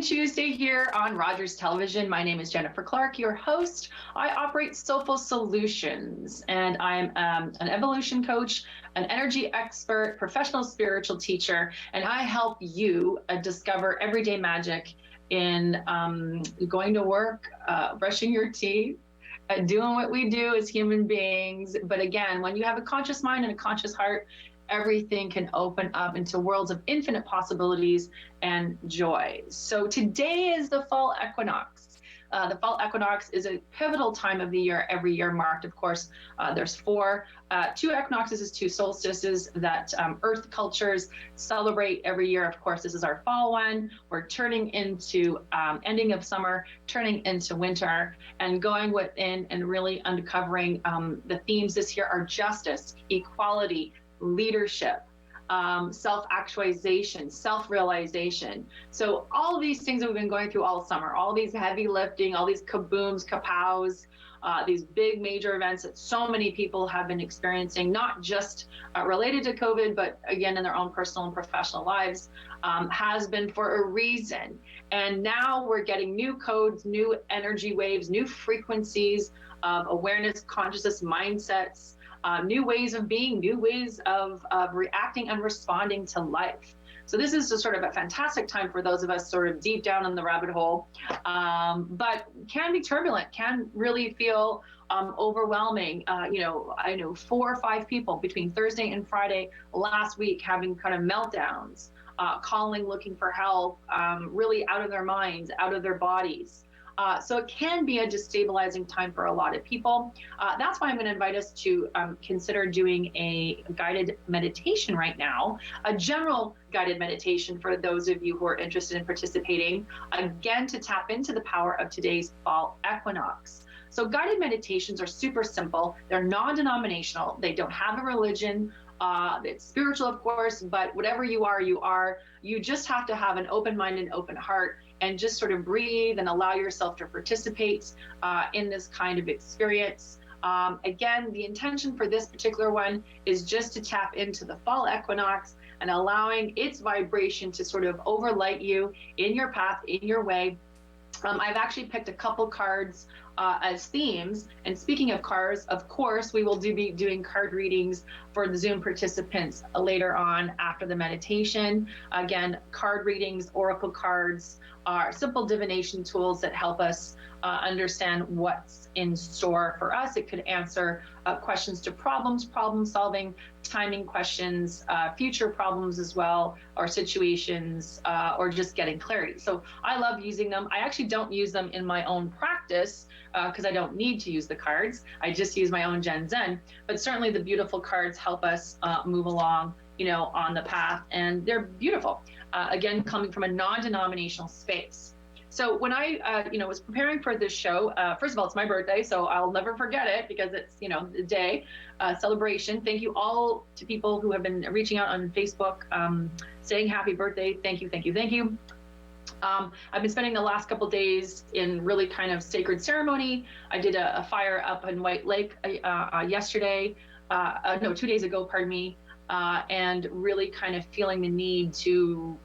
Tuesday here on Rogers Television. My name is Jennifer Clark, your host. I operate Soulful Solutions, and I'm an evolution coach, an energy expert, professional spiritual teacher, and I help you discover everyday magic in going to work, brushing your teeth, doing what we do as human beings. But again, when you have a conscious mind and a conscious heart, everything can open up into worlds of infinite possibilities and joy. So today is the fall equinox. The fall equinox is a pivotal time of the year, every year marked, of course. There's four, two equinoxes is two solstices that earth cultures celebrate every year. Of course, this is our fall one. We're turning into ending of summer, turning into winter, and going within and really uncovering the themes this year are justice, equality, leadership, self-actualization, self-realization. So all of these things that we've been going through all summer, all these heavy lifting, all these kabooms, kapows, these big major events that so many people have been experiencing, not just related to COVID, but again in their own personal and professional lives, has been for a reason. And now we're getting new codes, new energy waves, new frequencies of awareness, consciousness, mindsets, new ways of being, new ways of reacting and responding to life. So this is just sort of a fantastic time for those of us sort of deep down in the rabbit hole, but can be turbulent, can really feel overwhelming. I know 4 or 5 people between Thursday and Friday last week having kind of meltdowns, calling, looking for help, really out of their minds, out of their bodies. So it can be a destabilizing time for a lot of people. That's why I'm going to invite us to consider doing a guided meditation right now, a general guided meditation for those of you who are interested in participating, again, to tap into the power of today's fall equinox. So guided meditations are super simple. They're non-denominational. They don't have a religion. It's spiritual, of course, but whatever you are, you just have to have an open mind and open heart and just sort of breathe and allow yourself to participate in this kind of experience. Again, the intention for this particular one is just to tap into the fall equinox and allowing its vibration to sort of overlight you in your path, in your way. I've actually picked a couple cards as themes. And speaking of cards, of course, we will be doing card readings for the Zoom participants later on after the meditation. Again, card readings, oracle cards are simple divination tools that help us understand what's in store for us. It could answer questions to problems, problem solving, timing questions, future problems as well, or situations, or just getting clarity. So I love using them. I actually don't use them in my own practice because I don't need to use the cards. I just use my own Gen Zen, but certainly the beautiful cards help us move along, on the path, and they're beautiful. Again, coming from a non-denominational space. So when I, was preparing for this show, first of all, it's my birthday, so I'll never forget it because it's, the day celebration. Thank you all to people who have been reaching out on Facebook, saying happy birthday. Thank you, thank you, thank you. I've been spending the last couple days in really kind of sacred ceremony. I did a fire up in White Lake yesterday, 2 days ago, pardon me, and really kind of feeling the need to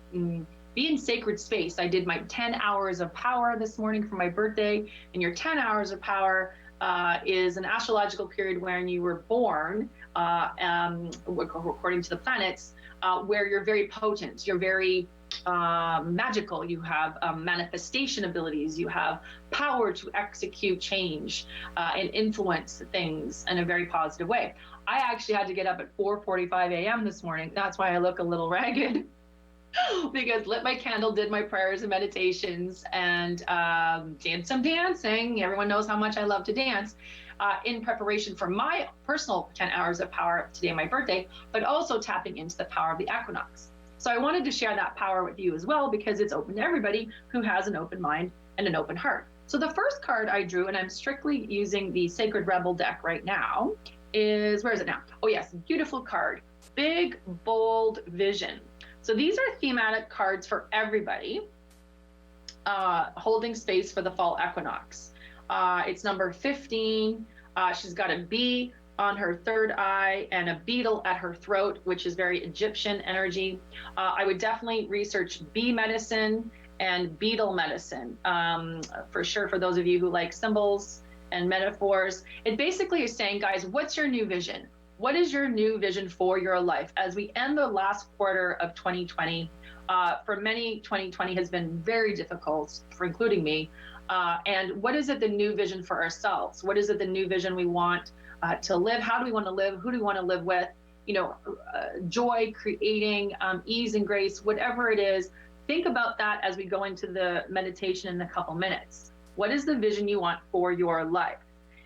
be in sacred space. I did my 10 hours of power this morning for my birthday, and your 10 hours of power is an astrological period when you were born, according to the planets, where you're very potent, you're very magical, you have manifestation abilities, you have power to execute change and influence things in a very positive way. I actually had to get up at 4:45 a.m. this morning. That's why I look a little ragged. Because lit my candle, did my prayers and meditations, and did some dancing. Everyone knows how much I love to dance in preparation for my personal 10 hours of power today, my birthday, but also tapping into the power of the equinox. So I wanted to share that power with you as well, because it's open to everybody who has an open mind and an open heart. So the first card I drew, and I'm strictly using the Sacred Rebel deck right now, is, where is it now? Oh yes, beautiful card, big, bold vision. So these are thematic cards for everybody, holding space for the fall equinox. It's number 15. She's got a bee on her third eye and a beetle at her throat, which is very Egyptian energy. I would definitely research bee medicine and beetle medicine. For sure, for those of you who like symbols and metaphors, it basically is saying, guys, what's your new vision? What is your new vision for your life? As we end the last quarter of 2020, for many, 2020 has been very difficult, for including me. And what is it, the new vision for ourselves? What is it, the new vision we want to live? How do we want to live? Who do we want to live with? You know, joy, creating, ease and grace, whatever it is. Think about that as we go into the meditation in a couple minutes. What is the vision you want for your life?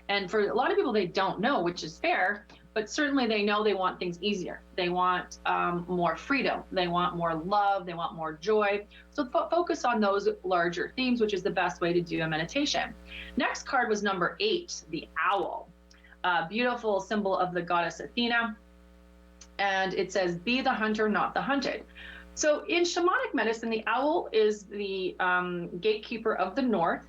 And for a lot of people, they don't know, which is fair, but certainly they know they want things easier. They want more freedom. They want more love. They want more joy. So focus on those larger themes, which is the best way to do a meditation. Next card was number 8, the owl. Beautiful symbol of the goddess Athena. And it says, be the hunter, not the hunted. So in shamanic medicine, the owl is the gatekeeper of the north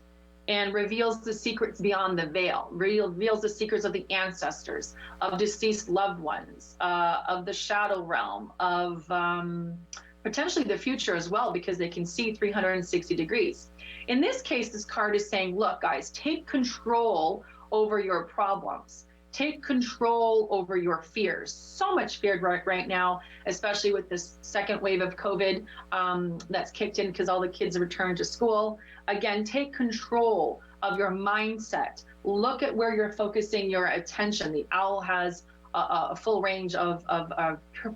and reveals the secrets beyond the veil, reveals the secrets of the ancestors, of deceased loved ones, of the shadow realm, of potentially the future as well, because they can see 360 degrees. In this case, this card is saying, look, guys, take control over your problems. Take control over your fears. So much fear right now, especially with this second wave of COVID that's kicked in because all the kids have returned to school. Again, take control of your mindset. Look at where you're focusing your attention. The owl has a full range of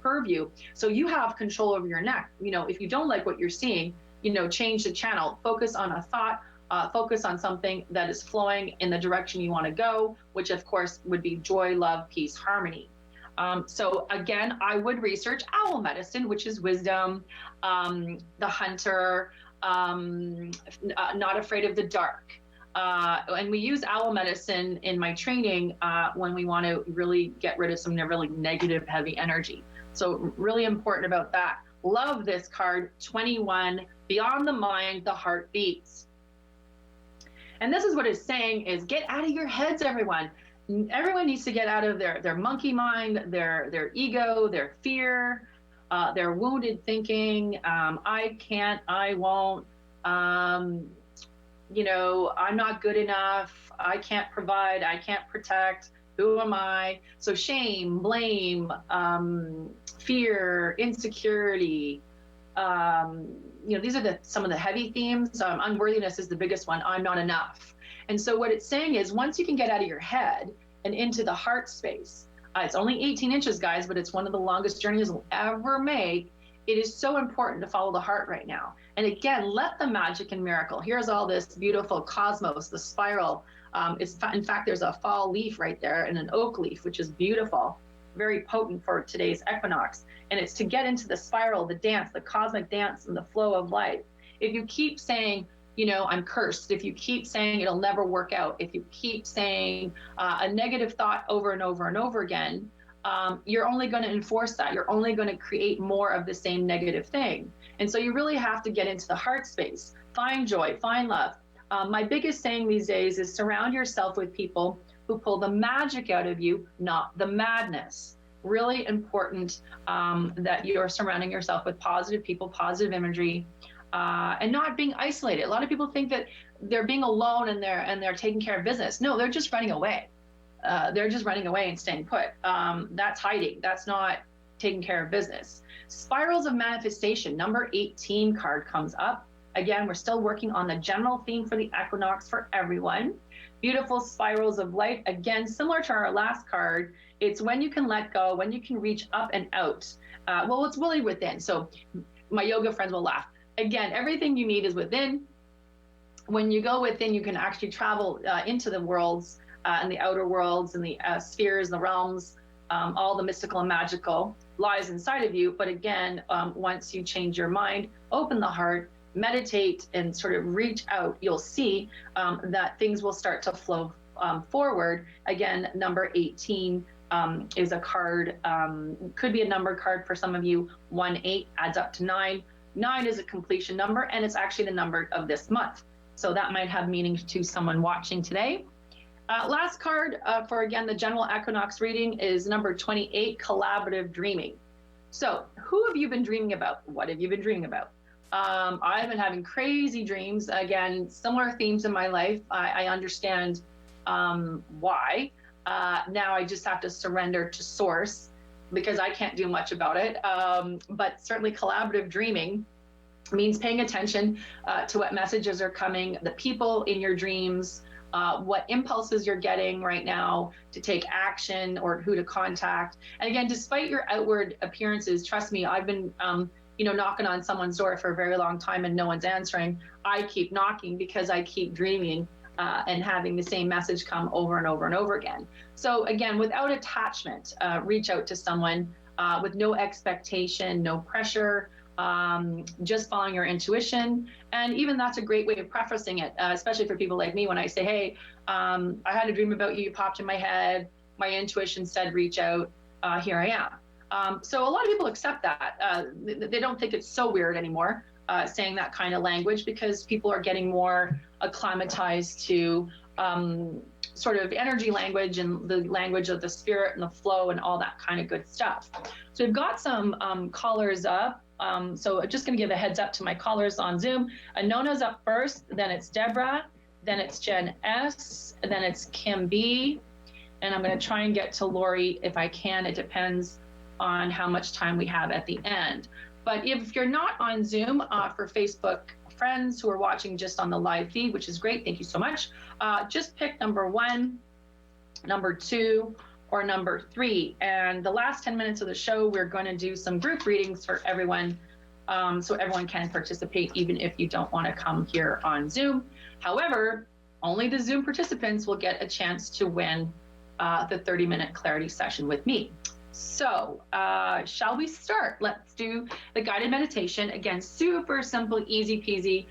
purview. So you have control over your neck. You know, if you don't like what you're seeing, you know, change the channel, focus on a thought, focus on something that is flowing in the direction you want to go, which of course would be joy, love, peace, harmony. So again, I would research owl medicine, which is wisdom, the hunter, not afraid of the dark. And we use owl medicine in my training when we want to really get rid of some really negative, heavy energy. So really important about that. Love this card, 21, beyond the mind, the heart beats. And this is what it's saying is get out of your heads, everyone. Everyone needs to get out of their monkey mind, their ego, their fear, their wounded thinking. I can't, I won't, you know, I'm not good enough. I can't provide, I can't protect. Who am I? So shame, blame, fear, insecurity, you know, these are some of the heavy themes. Unworthiness is the biggest one. I'm not enough. And so what it's saying is once you can get out of your head and into the heart space, it's only 18 inches, guys, but it's one of the longest journeys we'll ever make. It is so important to follow the heart right now. And again, let the magic and miracle. Here's all this beautiful cosmos, the spiral. In fact, there's a fall leaf right there and an oak leaf, which is beautiful, very potent for today's equinox. And it's to get into the spiral, the dance, the cosmic dance and the flow of life. If you keep saying, you know, I'm cursed, if you keep saying it'll never work out, if you keep saying a negative thought over and over and over again, you're only going to enforce that. You're only going to create more of the same negative thing. And so you really have to get into the heart space, find joy, find love. My biggest saying these days is surround yourself with people who pull the magic out of you, not the madness. Really important that you're surrounding yourself with positive people, positive imagery, and not being isolated. A lot of people think that they're being alone and they're taking care of business. No, they're just running away. They're just running away and staying put. That's hiding. That's not taking care of business. Spirals of manifestation, number 18 card comes up. Again, we're still working on the general theme for the equinox for everyone. Beautiful spirals of light. Again, similar to our last card, it's when you can let go, when you can reach up and out. Well, it's really within. So my yoga friends will laugh. Again, everything you need is within. When you go within, you can actually travel into the worlds and the outer worlds and the spheres, the realms, all the mystical and magical lies inside of you. But again, once you change your mind, open the heart, meditate and sort of reach out, you'll see that things will start to flow forward. Again, number 18 is a card, could be a number card for some of you. 1, 8 adds up to 9. 9 is a completion number, and it's actually the number of this month. So that might have meaning to someone watching today. Last card for, again, the general equinox reading is number 28, collaborative dreaming. So who have you been dreaming about? What have you been dreaming about? I've been having crazy dreams. Again, similar themes in my life. I understand why. Now I just have to surrender to source because I can't do much about it. But certainly collaborative dreaming means paying attention to what messages are coming, the people in your dreams, what impulses you're getting right now to take action or who to contact. And again, despite your outward appearances, trust me, I've been knocking on someone's door for a very long time and no one's answering. I keep knocking because I keep dreaming and having the same message come over and over and over again. So again, without attachment, reach out to someone with no expectation, no pressure, just following your intuition. And even that's a great way of prefacing it, especially for people like me when I say, hey, I had a dream about you, you popped in my head, my intuition said reach out, here I am. So a lot of people accept that. They don't think it's so weird anymore saying that kind of language because people are getting more acclimatized to sort of energy language and the language of the spirit and the flow and all that kind of good stuff. So we've got some callers up. So just going to give a heads up to my callers on Zoom. Anona's up first, then it's Deborah, then it's Jen S, and then it's Kim B. And I'm going to try and get to Lori if I can. It depends on how much time we have at the end. But if you're not on Zoom, for Facebook friends who are watching just on the live feed, which is great, thank you so much, just pick number 1, number 2, or number 3. And the last 10 minutes of the show, we're going to do some group readings for everyone, so everyone can participate, even if you don't want to come here on Zoom. However, only the Zoom participants will get a chance to win the 30-minute clarity session with me. So shall we start? Let's do the guided meditation. Again, super simple, easy peasy.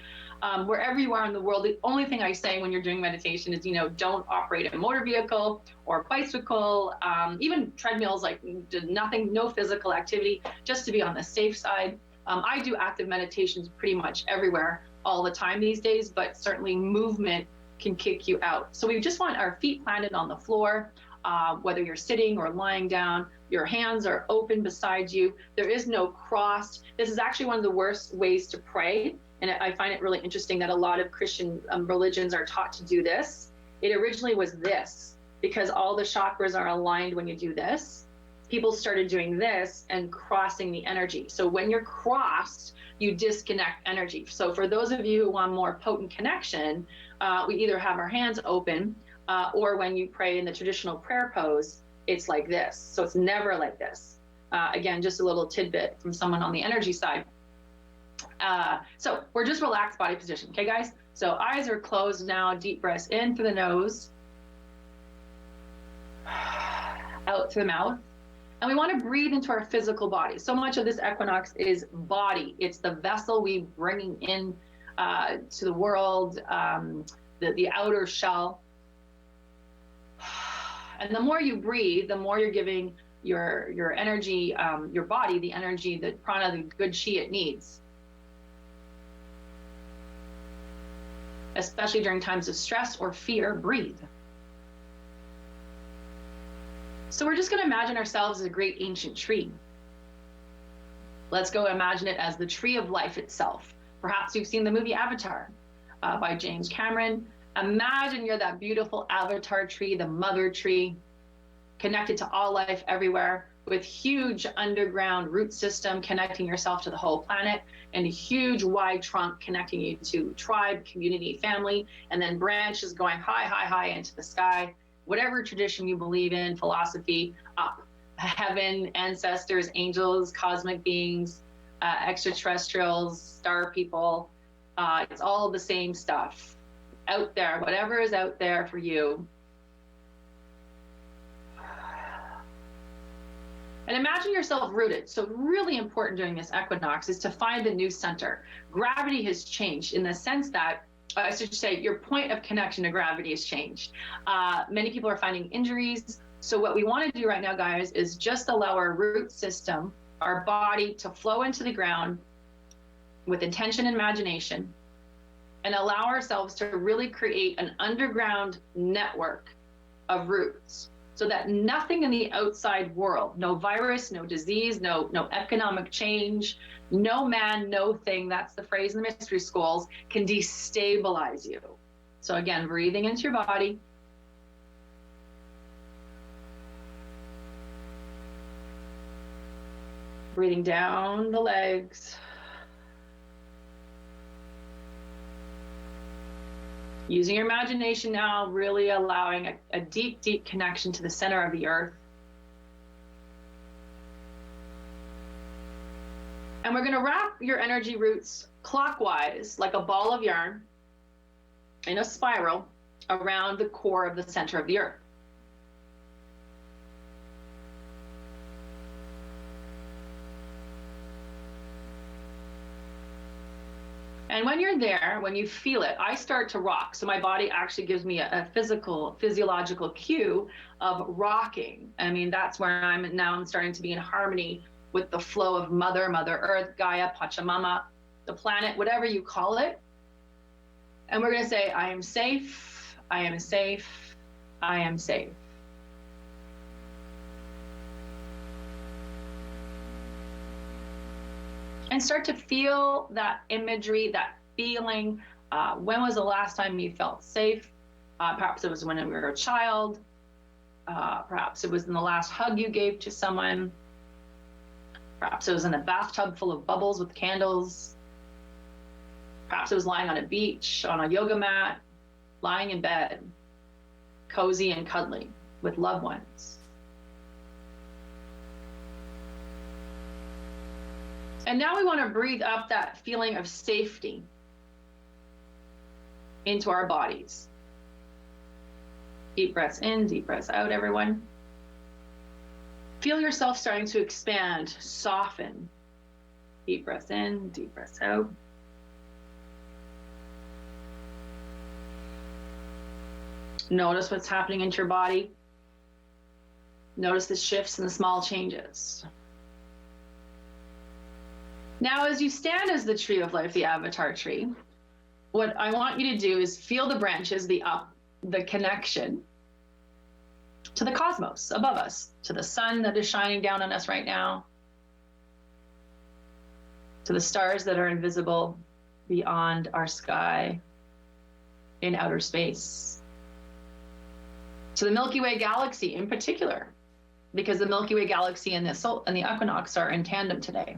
Wherever you are in the world, the only thing I say when you're doing meditation is, don't operate a motor vehicle or bicycle, even treadmills, like nothing, no physical activity, just to be on the safe side. I do active meditations pretty much everywhere all the time these days, but certainly movement can kick you out. So we just want our feet planted on the floor, whether you're sitting or lying down. Your hands are open beside you. There is no cross. This is actually one of the worst ways to pray. And I find it really interesting that a lot of Christian religions are taught to do this. It originally was this, because all the chakras are aligned when you do this. People started doing this and crossing the energy. So when you're crossed, you disconnect energy. So for those of you who want more potent connection, we either have our hands open, or when you pray in the traditional prayer pose, it's like this. So it's never like this. Again, just a little tidbit from someone on the energy side. So we're just relaxed body position. Okay, guys? So eyes are closed now. Deep breaths in through the nose, out through the mouth. And we want to breathe into our physical body. So much of this equinox is body. It's the vessel we bringing in to the world, the outer shell. And the more you breathe, the more you're giving your energy, your body, the energy, the prana, the good chi it needs. Especially during times of stress or fear, breathe. So we're just going to imagine ourselves as a great ancient tree. Let's go imagine it as the tree of life itself. Perhaps you've seen the movie Avatar by James Cameron. Imagine you're that beautiful avatar tree, the mother tree, connected to all life everywhere, with huge underground root system connecting yourself to the whole planet, and a huge wide trunk connecting you to tribe, community, family, and then branches going high, high, high into the sky. Whatever tradition you believe in, philosophy, up. Heaven, ancestors, angels, cosmic beings, extraterrestrials, star people. It's all the same stuff. Out there, whatever is out there for you. And imagine yourself rooted. So really important during this equinox is to find a new center. Gravity has changed in the sense that, I should say, your point of connection to gravity has changed. Many people are finding injuries. So what we want to do right now, guys, is just allow our root system, our body, to flow into the ground with intention and imagination, and allow ourselves to really create an underground network of roots. so that nothing in the outside world, no virus, no disease, no economic change, no man, no thing, that's the phrase in the mystery schools, can destabilize you. So again, breathing into your body. Breathing down the legs. Using your imagination now, really allowing a deep, deep connection to the center of the earth. And we're gonna wrap your energy roots clockwise, like a ball of yarn, in a spiral around the core of the center of the earth. And when you're there, when you feel it, I start to rock. So my body actually gives me a physiological cue of rocking. I mean, that's where I'm starting to be in harmony with the flow of Mother Earth, Gaia, Pachamama, the planet, whatever you call it. And we're gonna say, I am safe, I am safe, I am safe. And start to feel that imagery, that feeling. When was the last time you felt safe? Perhaps it was when you were a child. Perhaps it was in the last hug you gave to someone. Perhaps it was in a bathtub full of bubbles with candles. Perhaps it was lying on a beach, on a yoga mat, lying in bed, cozy and cuddly with loved ones. And now we want to breathe up that feeling of safety into our bodies. Deep breaths in, deep breaths out, everyone. Feel yourself starting to expand, soften. Deep breaths in, deep breaths out. Notice what's happening into your body. Notice the shifts and the small changes. Now, as you stand as the tree of life, the avatar tree, what I want you to do is feel the branches, the connection to the cosmos above us, to the sun that is shining down on us right now, to the stars that are invisible beyond our sky in outer space, to the Milky Way galaxy in particular, because the Milky Way galaxy and the Equinox are in tandem today.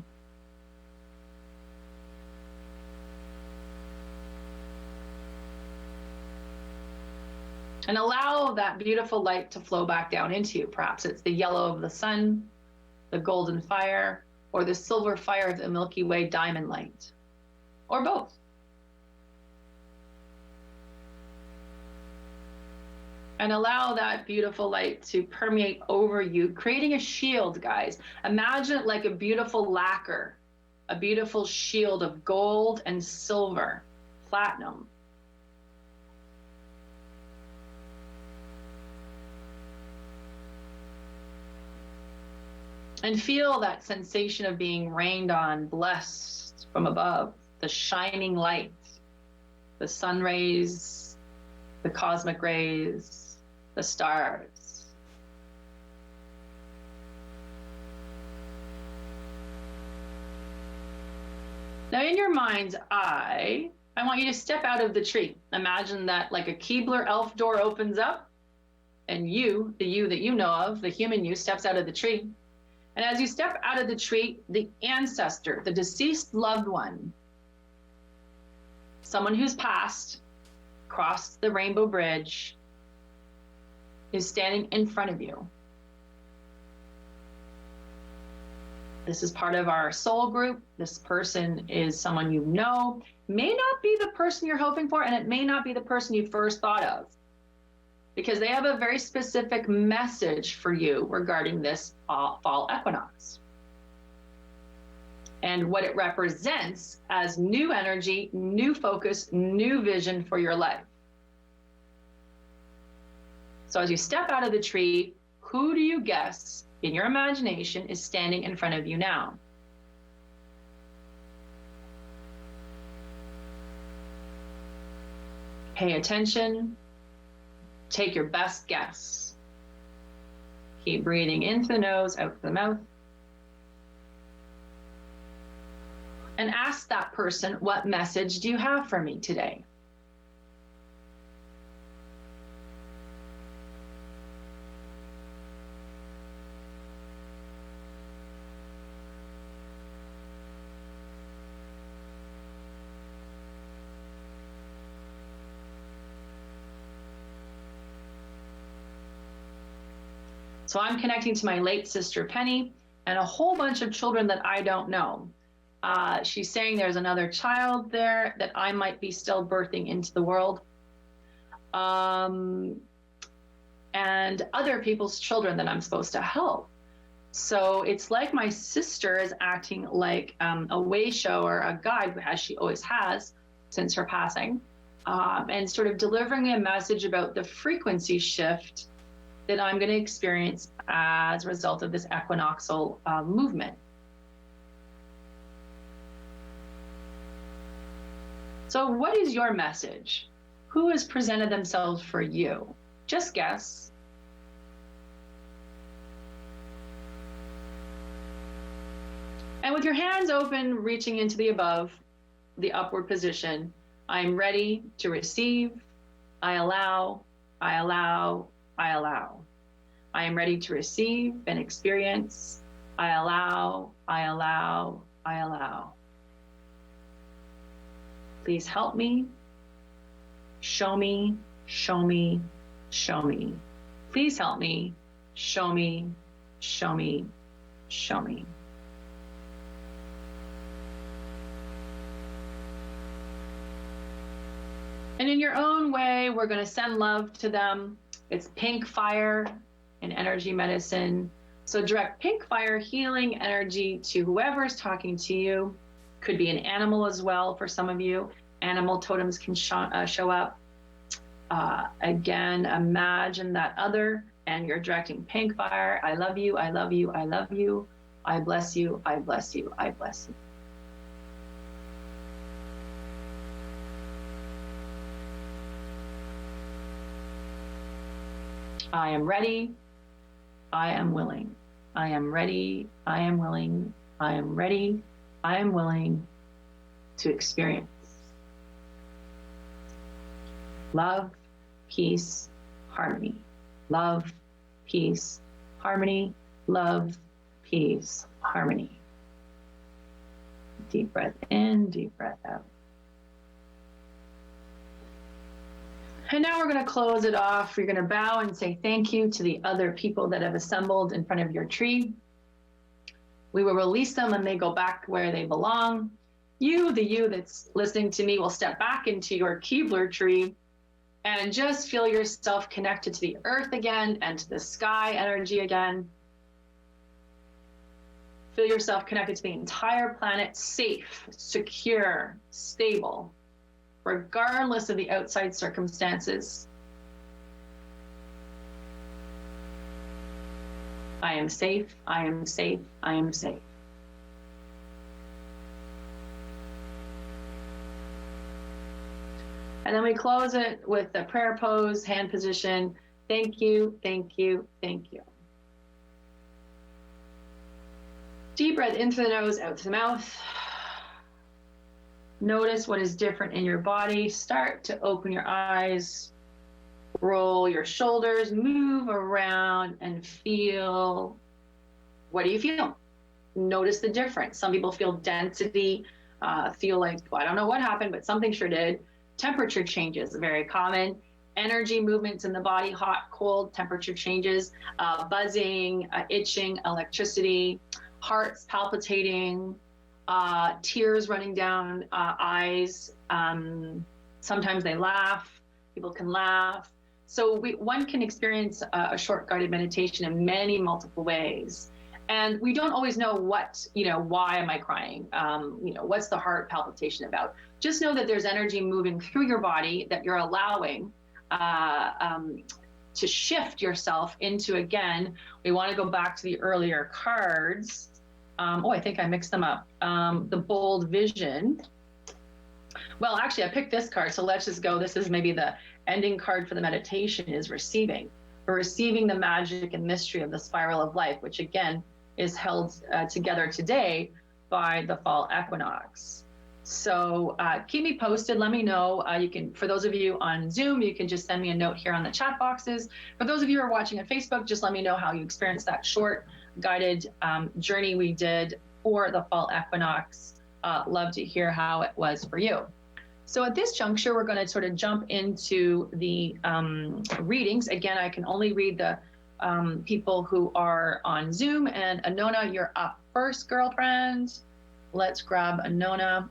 And allow that beautiful light to flow back down into you. Perhaps it's the yellow of the sun, the golden fire, or the silver fire of the Milky Way diamond light, or both. And allow that beautiful light to permeate over you, creating a shield, guys. Imagine it like a beautiful lacquer, a beautiful shield of gold and silver, platinum. And feel that sensation of being rained on, blessed from above, the shining light, the sun rays, the cosmic rays, the stars. Now in your mind's eye, I want you to step out of the tree. Imagine that like a Keebler elf door opens up and you, the you that you know of, the human you, steps out of the tree. And as you step out of the tree, the ancestor, the deceased loved one, someone who's passed, crossed the rainbow bridge, is standing in front of you. This is part of our soul group. This person is someone you know. May not be the person you're hoping for, and it may not be the person you first thought of, because they have a very specific message for you regarding this fall equinox and what it represents as new energy, new focus, new vision for your life. So as you step out of the tree, who do you guess in your imagination is standing in front of you now? Pay attention. Take your best guess. Keep breathing in through the nose, out through the mouth. And ask that person, what message do you have for me today? So I'm connecting to my late sister, Penny, and a whole bunch of children that I don't know. She's saying there's another child there that I might be still birthing into the world. And other people's children that I'm supposed to help. So it's like my sister is acting like a way shower, a guide, as she always has since her passing, and sort of delivering a message about the frequency shift that I'm going to experience as a result of this equinoxal movement. So what is your message? Who has presented themselves for you? Just guess. And with your hands open, reaching into the above, the upward position, I'm ready to receive. I allow, I allow, I allow. I am ready to receive and experience. I allow, I allow, I allow. Please help me. Show me, show me, show me. Please help me. Show me, show me, show me. And in your own way, we're going to send love to them. It's pink fire in energy medicine. So direct pink fire healing energy to whoever's talking to you. Could be an animal as well for some of you. Animal totems can show up. Again, imagine that other, and you're directing pink fire. I love you, I love you, I love you. I bless you, I bless you, I bless you. I am ready, I am willing. I am ready, I am willing, I am ready, I am willing to experience love, peace, harmony. Love, peace, harmony. Love, peace, harmony. Deep breath in, deep breath out. And now we're going to close it off. You're going to bow and say thank you to the other people that have assembled in front of your tree. We will release them and they go back where they belong. You, the you that's listening to me, will step back into your Keebler tree and just feel yourself connected to the earth again and to the sky energy again. Feel yourself connected to the entire planet, safe, secure, stable, regardless of the outside circumstances. I am safe, I am safe, I am safe. And then we close it with the prayer pose, hand position. Thank you, thank you, thank you. Deep breath in through the nose, out through the mouth. Notice what is different in your body. Start to open your eyes, roll your shoulders, move around and feel. What do you feel? Notice the difference. Some people feel density, feel like, well, I don't know what happened, but something sure did. Temperature changes, very common. Energy movements in the body, hot, cold, temperature changes, buzzing, itching, electricity, hearts palpitating, tears running down eyes. Sometimes they laugh. People can laugh. So one can experience a short guided meditation in many multiple ways. And we don't always know what, why am I crying? What's the heart palpitation about? Just know that there's energy moving through your body that you're allowing to shift yourself into. Again, we want to go back to the earlier cards. I think I mixed them up. The bold vision. Well, actually, I picked this card, so let's just go. This is maybe the ending card for the meditation, is receiving. for receiving the magic and mystery of the spiral of life, which again is held together today by the fall equinox. So keep me posted. Let me know. You can, for those of you on Zoom, you can just send me a note here on the chat boxes. For those of you who are watching on Facebook, just let me know how you experienced that short guided journey we did for the fall equinox. Love to hear how it was for you. So at this juncture, we're going to sort of jump into the readings. Again, I can only read the people who are on Zoom. And Anona, you're up first, girlfriend. Let's grab Anona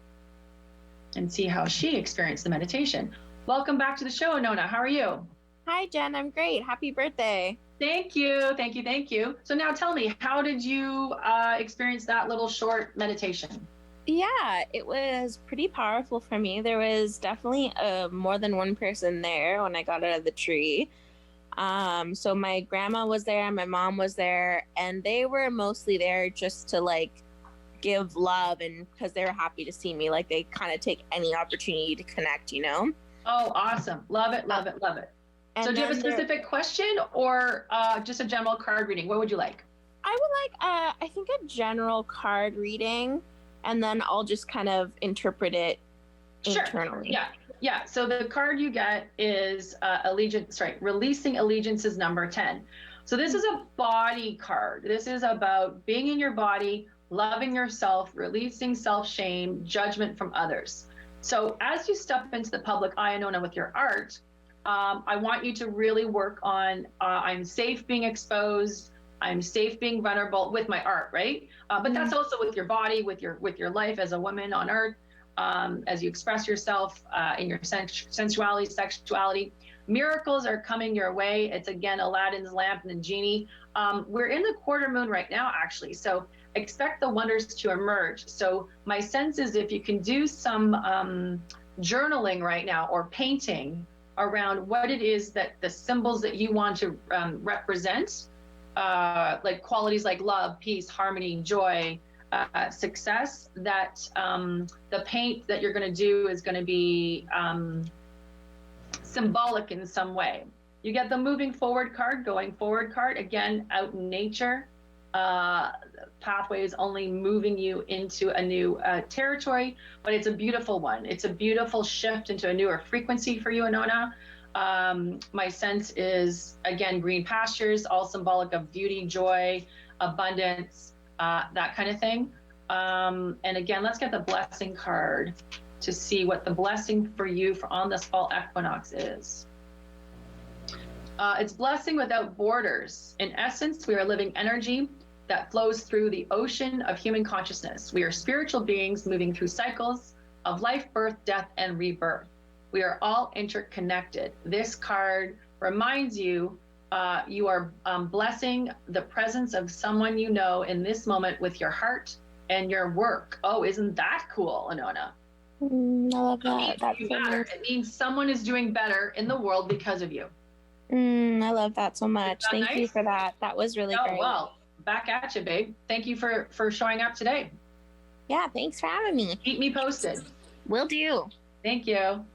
and see how she experienced the meditation. Welcome back to the show, Anona. How are you? Hi, Jen. I'm great. Happy birthday. Thank you. Thank you. Thank you. So now tell me, how did you experience that little short meditation? Yeah, it was pretty powerful for me. There was definitely more than one person there when I got out of the tree. So my grandma was there, my mom was there, and they were mostly there just to like give love, and because they were happy to see me. Like they kind of take any opportunity to connect, you know? Oh, awesome. Love it, love it, love it. So do you have a specific question or just a general card reading? What would you like? I would like, I think a general card reading, and then I'll just kind of interpret it internally. Yeah. Yeah. So the card you get is releasing allegiances number 10. So this is a body card. This is about being in your body, loving yourself, releasing self-shame, judgment from others. So as you step into the public eye, Anona, with your art, I want you to really work on, I'm safe being exposed, I'm safe being vulnerable with my art, right? But that's also with your body, with your life as a woman on earth, as you express yourself in your sensuality, sexuality. Miracles are coming your way. It's again, Aladdin's lamp and the genie. We're in the quarter moon right now, actually. So expect the wonders to emerge. So my sense is if you can do some journaling right now or painting around what it is that the symbols that you want to represent, like qualities like love, peace, harmony, joy, success, that the paint that you're going to do is going to be symbolic in some way. You get the moving forward card, going forward card, again, out in nature. Pathway is only moving you into a new territory, but it's a beautiful one. It's a beautiful shift into a newer frequency for you, Anona. My sense is, again, green pastures, all symbolic of beauty, joy, abundance, that kind of thing. And again, let's get the blessing card to see what the blessing for you on this fall equinox is. It's blessing without borders. In essence, we are living energy that flows through the ocean of human consciousness. We are spiritual beings moving through cycles of life, birth, death, and rebirth. We are all interconnected. This card reminds you, you are blessing the presence of someone you know in this moment with your heart and your work. Oh, isn't that cool, Anona? I love that. That's so nice. It means someone is doing better in the world because of you. I love that so much. Thank you for that. That was really great. Well, back at you, babe. Thank you for showing up today. Yeah, thanks for having me. Keep me posted. Will do. Thank you.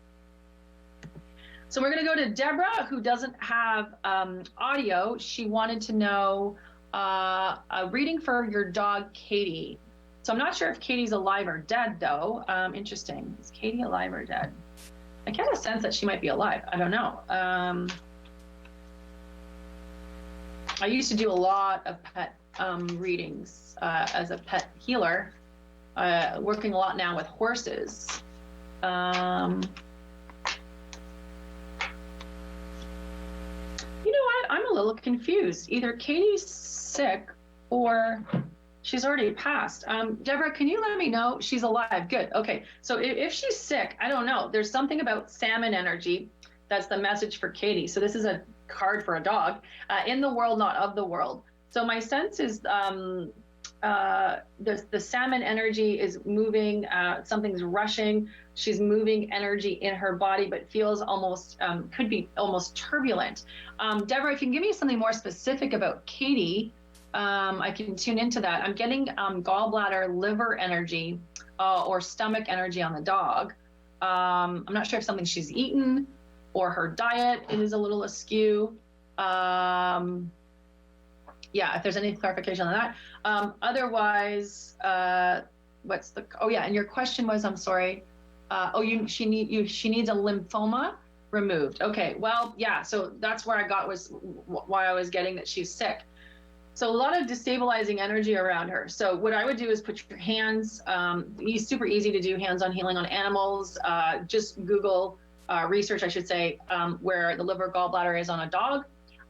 So we're going to go to Deborah, who doesn't have audio. She wanted to know a reading for your dog, Katie. So I'm not sure if Katie's alive or dead, though. Interesting. Is Katie alive or dead? I get a sense that she might be alive. I don't know. I used to do a lot of pet readings as a pet healer, working a lot now with horses. You know what? I'm a little confused. Either Katie's sick or she's already passed. Deborah, can you let me know? She's alive. Good. Okay. So if she's sick, I don't know. There's something about salmon energy. That's the message for Katie. So this is a card for a dog, in the world, not of the world. So my sense is the salmon energy is moving, something's rushing. She's moving energy in her body, but feels almost, could be almost turbulent. Deborah, if you can give me something more specific about Katie, I can tune into that. I'm getting gallbladder, liver energy, or stomach energy on the dog. I'm not sure if something she's eaten or her diet is a little askew. Yeah, if there's any clarification on that. Otherwise, and your question was, I'm sorry. She needs a lymphoma removed. Okay, well, yeah, so that's where I got was why I was getting that she's sick. So a lot of destabilizing energy around her. So what I would do is put your hands, super easy to do hands-on healing on animals. Just Google research, I should say, where the liver gallbladder is on a dog,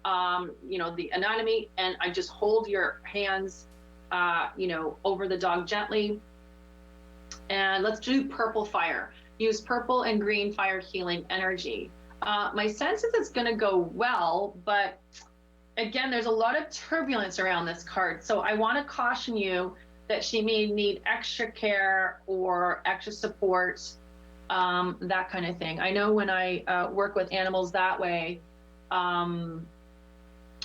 the anatomy, and I just hold your hands, over the dog gently. And let's do purple fire. Use purple and green fire healing energy. My sense is it's going to go well, but again, there's a lot of turbulence around this card. So I want to caution you that she may need extra care or extra support, that kind of thing. I know when I work with animals that way,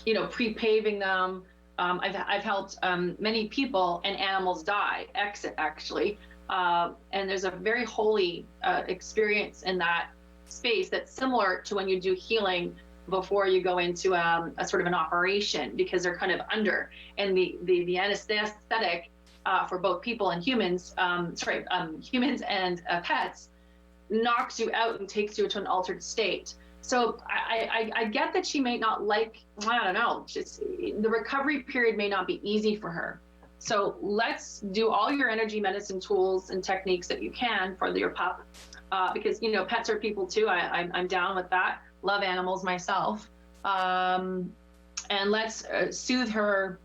pre-paving them, I've helped many people and animals exit actually. And there's a very holy experience in that space that's similar to when you do healing before you go into a sort of an operation, because they're kind of under, and the anesthetic for both people and humans, humans and pets, knocks you out and takes you to an altered state. So I get that she may not like, I don't know, just the recovery period may not be easy for her. So let's do all your energy medicine tools and techniques that you can for your pup, because pets are people too. I'm down with that. Love animals myself, and let's soothe her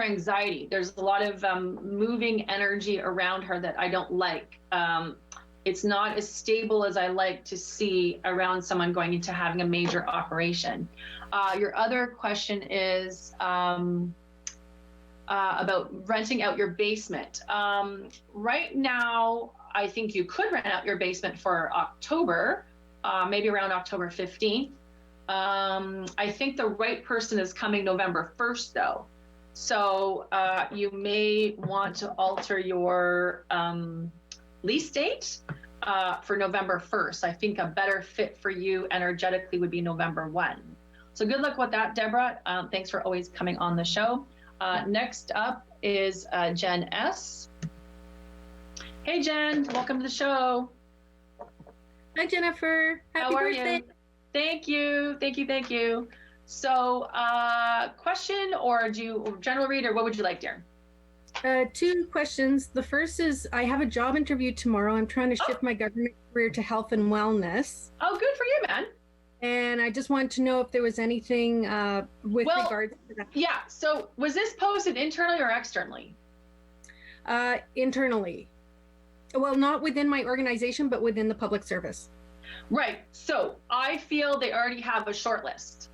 anxiety. There's a lot of moving energy around her that I don't like. It's not as stable as I like to see around someone going into having a major operation. Your other question is about renting out your basement. Right now, I think you could rent out your basement for October, maybe around October 15th. I think the right person is coming November 1st, though. So you may want to alter your lease date for November 1st. I think a better fit for you energetically would be November 1. So good luck with that, Deborah. Thanks for always coming on the show. Next up is Jen S. Hey, Jen, welcome to the show. Hi, Jennifer. Happy birthday. You? Thank you. So, question or general read, or what would you like, dear? Two questions. The first is, I have a job interview tomorrow. I'm trying to shift my government career to health and wellness. Oh, good for you, man. And I just wanted to know if there was anything with regards to that. Yeah. So was this posted internally or externally? Internally. Well, not within my organization, but within the public service. Right. So I feel they already have a short list.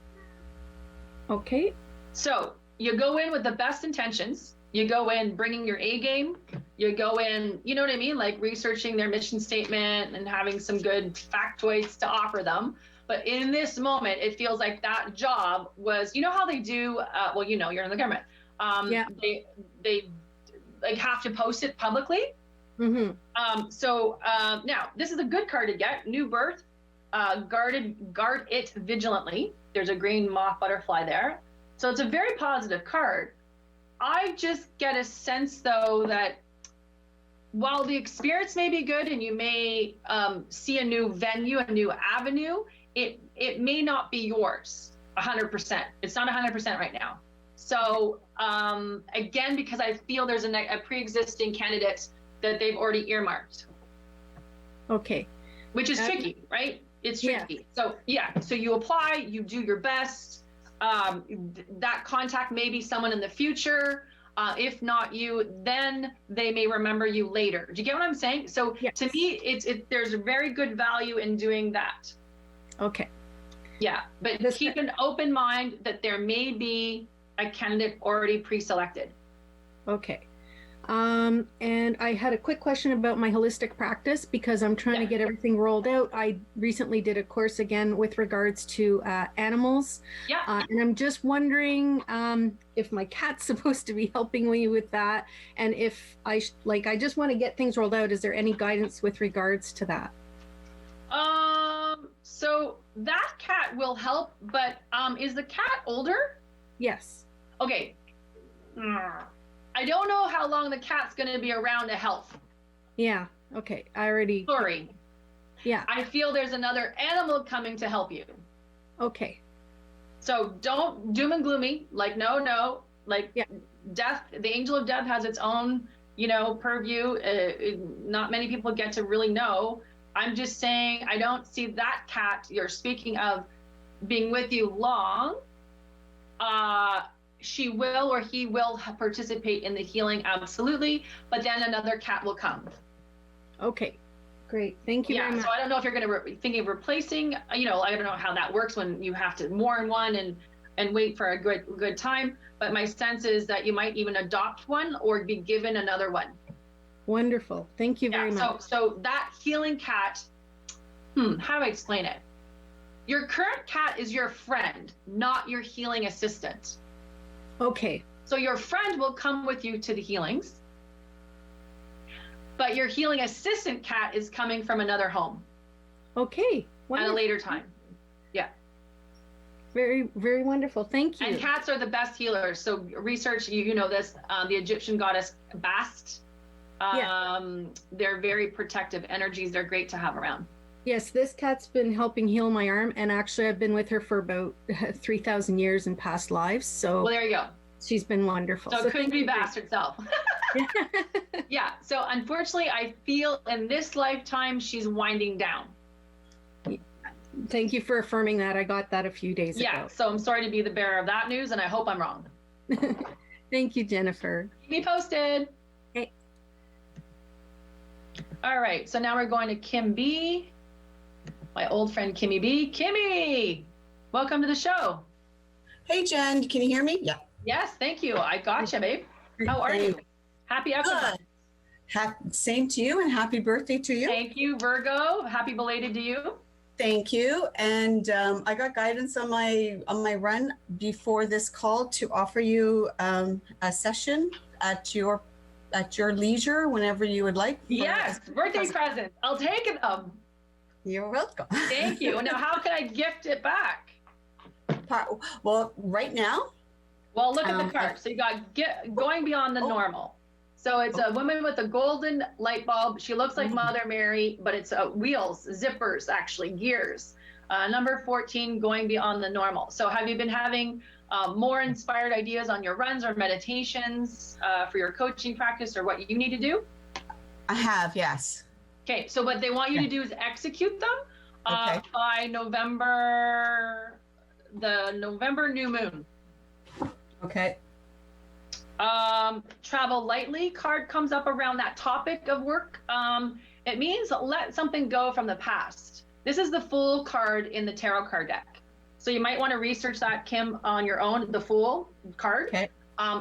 Okay. So you go in with the best intentions. You go in bringing your A game. You go in, you know what I mean? Like researching their mission statement and having some good factoids to offer them. But in this moment, it feels like that job was, how they do, you're in the government. Yeah. They like have to post it publicly. Mm-hmm. Now this is a good card to get. New birth, guard it vigilantly. There's a green moth butterfly there. So it's a very positive card. I just get a sense though that while the experience may be good and you may see a new venue, a new avenue, it may not be yours 100%. It's not 100% right now. So again, because I feel there's a pre-existing candidate that they've already earmarked. Okay. Which is tricky, right? It's tricky. Yeah. So you apply, you do your best. That contact may be someone in the future. If not you, then they may remember you later. Do you get what I'm saying? So yes. To me, there's a very good value in doing that. Okay. Yeah, but keep an open mind that there may be a candidate already pre-selected. Okay. And I had a quick question about my holistic practice because I'm trying to get everything rolled out. I recently did a course again with regards to animals. Yeah. And I'm just wondering if my cat's supposed to be helping me with that. And if I just want to get things rolled out. Is there any guidance with regards to that? So that cat will help, but is the cat older? Yes. Okay. I don't know how long the cat's going to be around to help. Yeah. Okay. I already. Sorry. Yeah. I feel there's another animal coming to help you. Okay. So don't doom and gloomy. Like, no. Like, yeah. Death, the angel of death has its own, purview. Not many people get to really know. I'm just saying, I don't see that cat you're speaking of being with you long. She will or he will participate in the healing, absolutely. But then another cat will come. Okay. Great. Thank you very much. So I don't know if you're going to thinking of replacing, I don't know how that works when you have to mourn one and wait for a good time. But my sense is that you might even adopt one or be given another one. Wonderful. Thank you very much. So that healing cat, how do I explain it? Your current cat is your friend, not your healing assistant. Okay. So your friend will come with you to the healings, but your healing assistant cat is coming from another home. Okay. Wonderful. At a later time. Yeah. Very, very wonderful. Thank you. And cats are the best healers. So research, you know this, the Egyptian goddess Bast. They're very protective energies. They're great to have around. Yes, this cat's been helping heal my arm, and actually I've been with her for about 3,000 years in past lives. So well, there you go. She's been wonderful. So it couldn't be Bast itself. Yeah. So unfortunately, I feel in this lifetime she's winding down. Thank you for affirming that. I got that a few days ago. Yeah. So I'm sorry to be the bearer of that news, and I hope I'm wrong. Thank you, Jennifer. Keep me posted. Okay. All right. So now we're going to Kim B. My old friend Kimmy B. Kimmy, welcome to the show. Hey, Jen, can you hear me? Yeah. Yes, thank you. I gotcha, babe. How are you? Happy Equinox. Same to you, and happy birthday to you. Thank you, Virgo. Happy belated to you. Thank you. And I got guidance on my run before this call to offer you a session at your leisure whenever you would like. Yes, birthday presents. I'll take them. You're welcome. Thank you. Now, how can I gift it back? Well, right now. Well, look at the card. So you got going beyond the normal. So it's a woman with a golden light bulb. She looks like Mother Mary, but it's wheels, zippers, actually, gears. Number 14, going beyond the normal. So have you been having more inspired ideas on your runs or meditations for your coaching practice or what you need to do? I have, yes. Okay, so what they want you to do is execute them by November, the November new moon. Okay. Travel lightly card comes up around that topic of work. It means let something go from the past. This is the Fool card in the tarot card deck. So you might want to research that, Kim, on your own, the Fool card. Okay.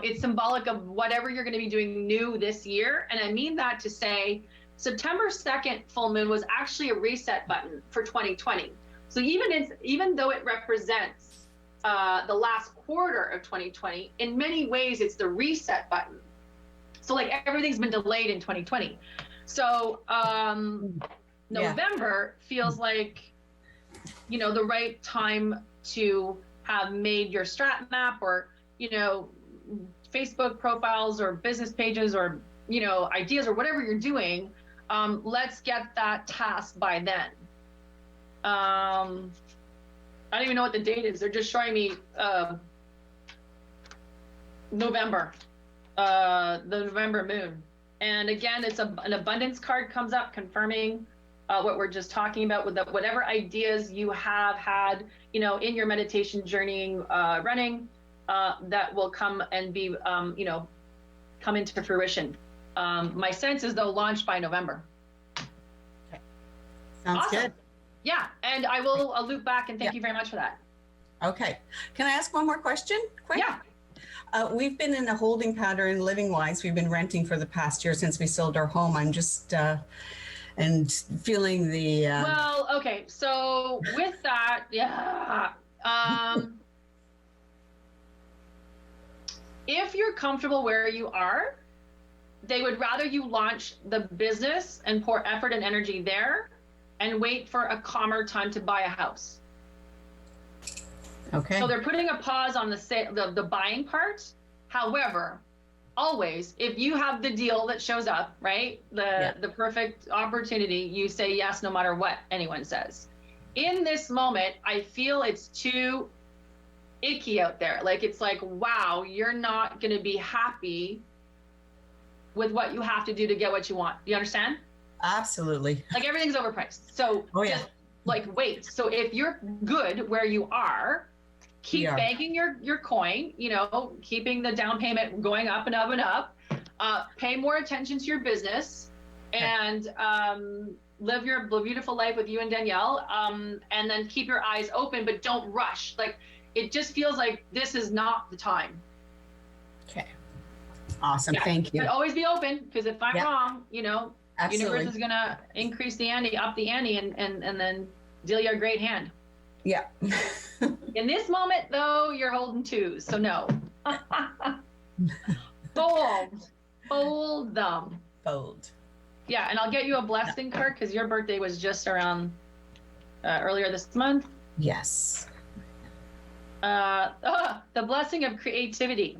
It's symbolic of whatever you're going to be doing new this year. And I mean that to say, September 2nd full moon was actually a reset button for 2020. So even though it represents the last quarter of 2020, in many ways it's the reset button. So like everything's been delayed in 2020. So November feels like, the right time to have made your strat map or, Facebook profiles or business pages or, ideas or whatever you're doing. Let's get that task by then. I don't even know what the date is. They're just showing me November, the November moon. And again, it's an abundance card comes up confirming what we're just talking about with whatever ideas you have had, in your meditation journey running, that will come and be, come into fruition. My sense is they'll launch by November. Okay. Sounds good. Yeah, and I will loop back and thank you very much for that. Okay. Can I ask one more question? Quick? Yeah. We've been in a holding pattern living-wise. We've been renting for the past year since we sold our home. I'm just and feeling the... Well, okay. So with that, yeah. If you're comfortable where you are, they would rather you launch the business and pour effort and energy there and wait for a calmer time to buy a house. Okay. So they're putting a pause on the buying part. However, always, if you have the deal that shows up, right, the perfect opportunity, you say yes no matter what anyone says. In this moment, I feel it's too icky out there. Like, it's like, wow, you're not going to be happy with what you have to do to get what you want. You understand? Absolutely. Like, everything's overpriced. So just like, wait. So if you're good where you are, keep banking your coin, you know, keeping the down payment going up and up and up, pay more attention to your business, and live your beautiful life with you and Danielle, and then keep your eyes open, but don't rush. Like, it just feels like this is not the time. Okay. Awesome. Thank you. But always be open, because if I'm wrong, you know, Absolutely. universe is going to increase the ante, up the ante, and then deal you a great hand. Yeah. In this moment, though, you're holding twos, so no. Fold them. Fold. Yeah, and I'll get you a blessing card, because your birthday was just around earlier this month. Yes. The blessing of creativity.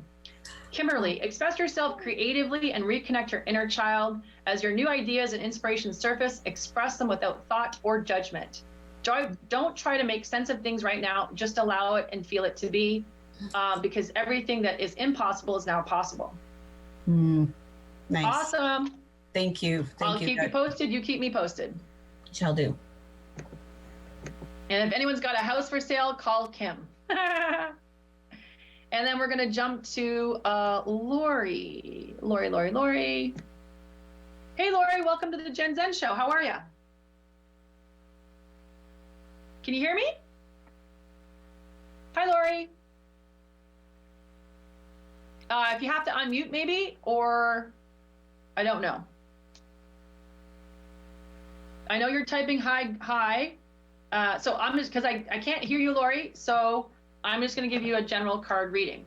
Kimberly, express yourself creatively and reconnect your inner child. As your new ideas and inspirations surface, express them without thought or judgment. Don't try to make sense of things right now. Just allow it and feel it to be, because everything that is impossible is now possible. Nice. Awesome. Thank you. I'll keep you posted. You keep me posted. Shall do. And if anyone's got a house for sale, call Kim. And then we're going to jump to Lori. Lori. Hey, Lori, welcome to the Gen Zen Show. How are you? Can you hear me? Hi, Lori. If you have to unmute maybe, or I don't know. I know you're typing hi. So I'm just, because I can't hear you, Lori, so I'm just going to give you a general card reading.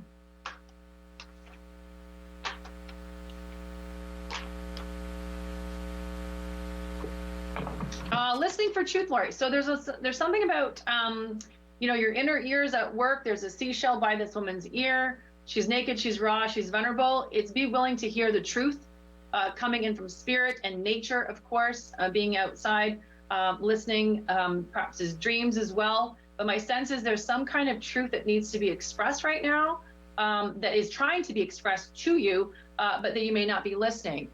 Listening for truth, Lori. So there's something about, you know, your inner ears at work. There's a seashell by this woman's ear. She's naked, she's raw, she's vulnerable. It's be willing to hear the truth, coming in from spirit and nature, of course, being outside, listening, perhaps his dreams as well. But my sense is there's some kind of truth that needs to be expressed right now, that is trying to be expressed to you, but that you may not be listening.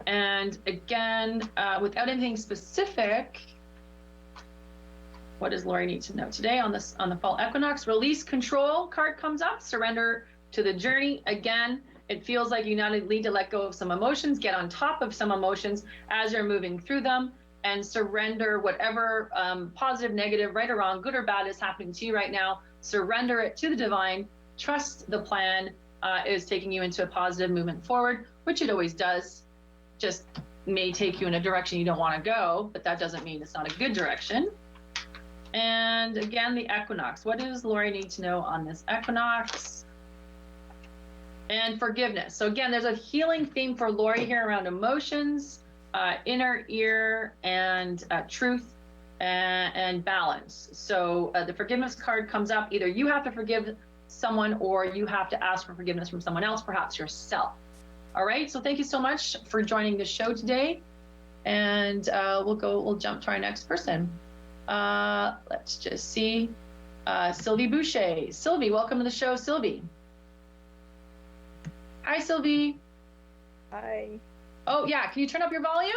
And again, without anything specific, what does Lori need to know today on the fall equinox? Release control card comes up. Surrender to the journey. Again, it feels like you now need to let go of some emotions, get on top of some emotions as you're moving through them, and surrender whatever positive, negative, right or wrong, good or bad is happening to you right now. Surrender it to the divine. Trust the plan is taking you into a positive movement forward, which it always does. Just may take you in a direction you don't want to go, but that doesn't mean it's not a good direction. And again, the equinox. What does Lori need to know on this equinox? And forgiveness. So again, there's a healing theme for Lori here around emotions, inner ear, and truth and balance. So the forgiveness card comes up. Either you have to forgive someone or you have to ask for forgiveness from someone else, perhaps yourself. All right, so thank you so much for joining the show today. And we'll jump to our next person. Let's just see. Sylvie Boucher. Sylvie, welcome to the show, Sylvie. Hi, Sylvie. Hi. Oh, yeah, can you turn up your volume?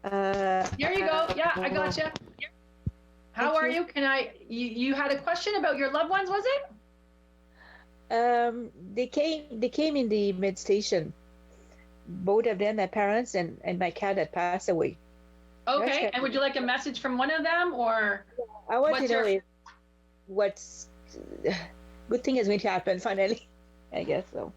There you go. Yeah, I gotcha. How are you? You had a question about your loved ones, was it? They came in the med station. Both of them, my parents and my cat that passed away. Okay, and would you like a message from one of them, or? I want to know if what's good thing is going to happen finally. I guess so.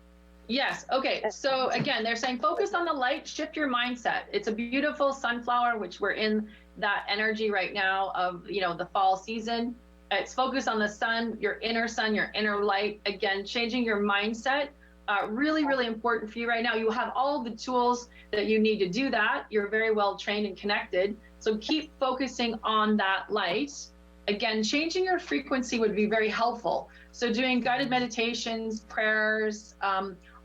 Yes. Okay. So again, they're saying focus on the light, shift your mindset. It's a beautiful sunflower, which we're in that energy right now of, you know, the fall season. It's focus on the sun, your inner light. Again, changing your mindset. Really, really important for you right now. You have all the tools that you need to do that. You're very well trained and connected. So keep focusing on that light. Again, changing your frequency would be very helpful. So doing guided meditations, prayers,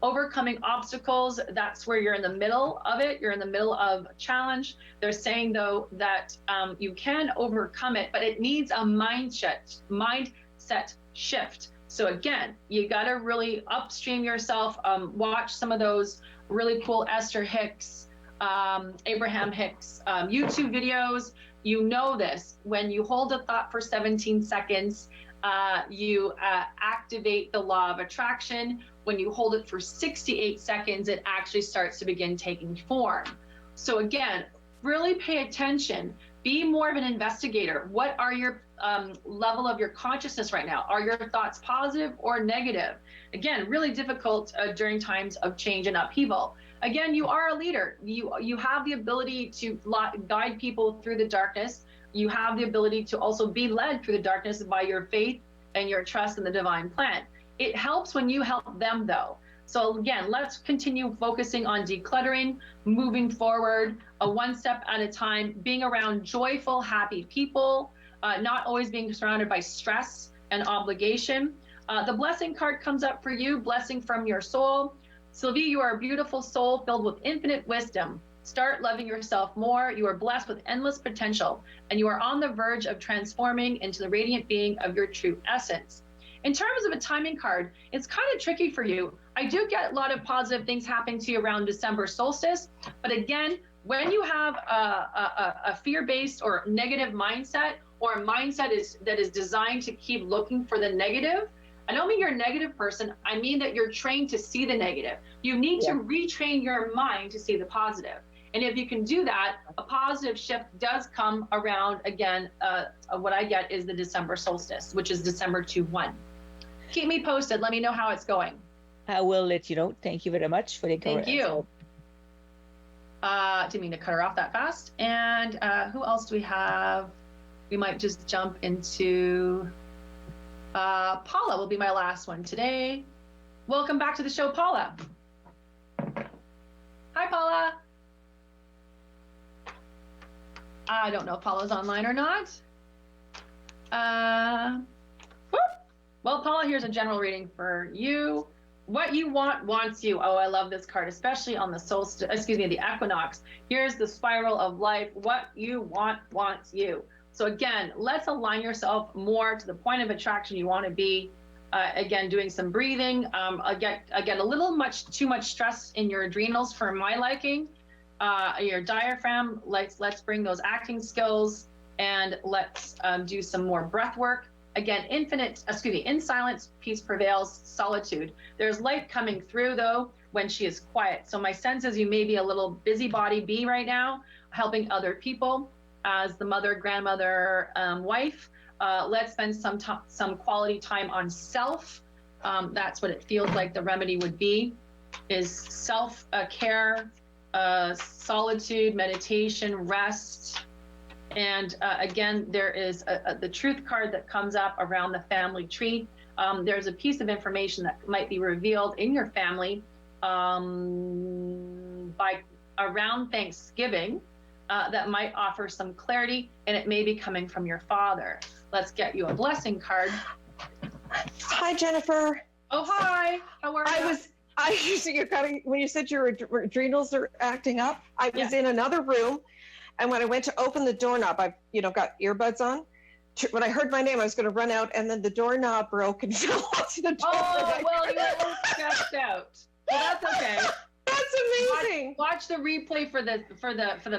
overcoming obstacles, that's where you're in the middle of it. You're in the middle of a challenge. They're saying, though, that you can overcome it, but it needs a mindset shift. So again, you got to really upstream yourself, watch some of those really cool Esther Hicks, Abraham Hicks YouTube videos. You know this, when you hold a thought for 17 seconds, you activate the law of attraction. When you hold it for 68 seconds, it actually starts to begin taking form. So again, really pay attention. Be more of an investigator. What are your level of your consciousness right now? Are your thoughts positive or negative? Again, really difficult during times of change and upheaval. Again, you are a leader. You have the ability to guide people through the darkness. You have the ability to also be led through the darkness by your faith and your trust in the divine plan. It helps when you help them, though. So again, let's continue focusing on decluttering, moving forward, one step at a time, being around joyful, happy people, not always being surrounded by stress and obligation. The blessing card comes up for you, blessing from your soul. Sylvie, you are a beautiful soul filled with infinite wisdom. Start loving yourself more. You are blessed with endless potential, and you are on the verge of transforming into the radiant being of your true essence. In terms of a timing card, it's kind of tricky for you. I do get a lot of positive things happening to you around December solstice, but again, when you have a fear-based or negative mindset, or a mindset that is designed to keep looking for the negative, I don't mean you're a negative person. I mean that you're trained to see the negative. You need to retrain your mind to see the positive. And if you can do that, a positive shift does come around again. What I get is the December solstice, which is December 2/1. Keep me posted. Let me know how it's going. I will let you know. Thank you very much for the Thank you. Didn't mean to cut her off that fast. And who else do we have? We might just jump into Paula will be my last one today. Welcome back to the show, Paula. Hi, Paula. I don't know if Paula's online or not. Well, Paula, here's a general reading for you. What you want wants you. Oh, I love this card, especially on the solstice, the equinox. Here's the spiral of life. What you want wants you. So again, let's align yourself more to the point of attraction you want to be. Again, doing some breathing. I get a little too much stress in your adrenals for my liking. Your diaphragm. Let's bring those acting skills, and let's do some more breath work. Again, in silence, peace prevails, solitude. There's light coming through, though, when she is quiet. So my sense is you may be a little busybody bee right now, helping other people. As the mother, grandmother, wife, let's spend some quality time on self. That's what it feels like the remedy would be, is self-care, solitude, meditation, rest. And again, there is the truth card that comes up around the family tree. There's a piece of information that might be revealed in your family by around Thanksgiving. That might offer some clarity, and it may be coming from your father. Let's get you a blessing card. Hi, Jennifer. Oh, hi. How are you? When you said your adrenals are acting up, I was in another room, and when I went to open the doorknob, I've got earbuds on. When I heard my name, I was going to run out, and then the doorknob broke and fell onto the door. Oh, well, you were a little stressed out. Well, that's okay. That's amazing. Watch the replay for the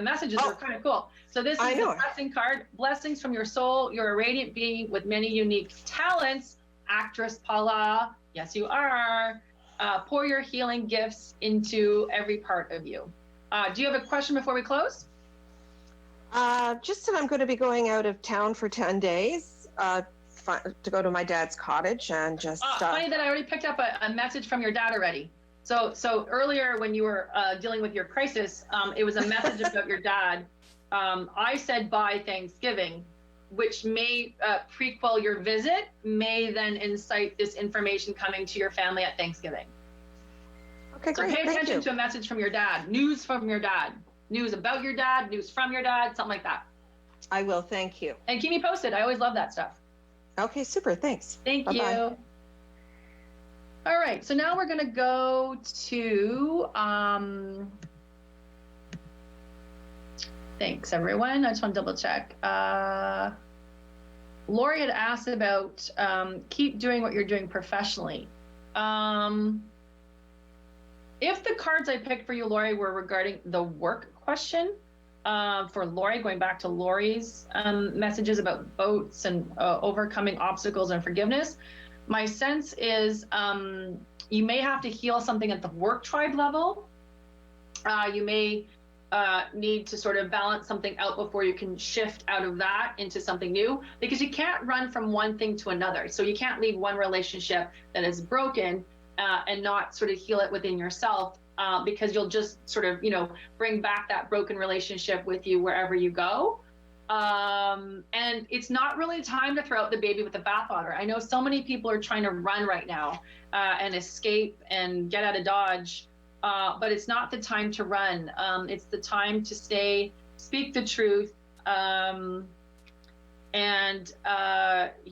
messages. They're kind of cool. So this is the blessing card. Blessings from your soul. You're a radiant being with many unique talents. Actress Paula. Yes, you are. Pour your healing gifts into every part of you. Do you have a question before we close? Just that I'm going to be going out of town for 10 days to go to my dad's cottage and just. Funny that I already picked up a message from your dad already. So earlier when you were dealing with your crisis, it was a message about your dad. I said by Thanksgiving, which may prequel your visit, may then incite this information coming to your family at Thanksgiving. Okay, so great. Pay attention to a message from your dad, news from your dad, news about your dad, news from your dad, something like that. I will. Thank you. And keep me posted. I always love that stuff. Okay, super. Thanks. Thank Bye-bye. you. All right, so now we're going to go to, thanks everyone. I just want to double check. Lori had asked about keep doing what you're doing professionally. If the cards I picked for you, Lori, were regarding the work question, for Lori, going back to Lori's messages about boats and overcoming obstacles and forgiveness, my sense is you may have to heal something at the work tribe level. You may need to sort of balance something out before you can shift out of that into something new, because you can't run from one thing to another. So you can't leave one relationship that is broken and not sort of heal it within yourself, because you'll just sort of, you know, bring back that broken relationship with you wherever you go. And it's not really time to throw out the baby with the bathwater. I know so many people are trying to run right now and escape and get out of Dodge, but it's not the time to run. It's the time to stay, speak the truth. You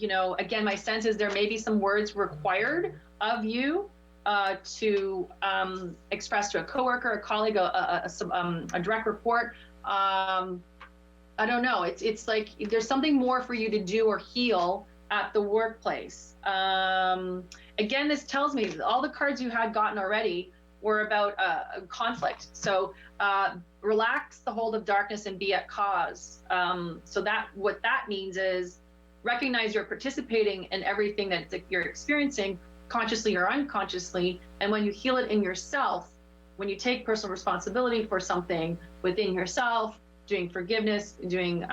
know, again, my sense is there may be some words required of you to express to a coworker, a colleague, a direct report. I don't know. It's like there's something more for you to do or heal at the workplace. Again, this tells me that all the cards you had gotten already were about conflict. So relax the hold of darkness and be at cause. So that what that means is recognize you're participating in everything that you're experiencing, consciously or unconsciously. And when you heal it in yourself, when you take personal responsibility for something within yourself, doing forgiveness, doing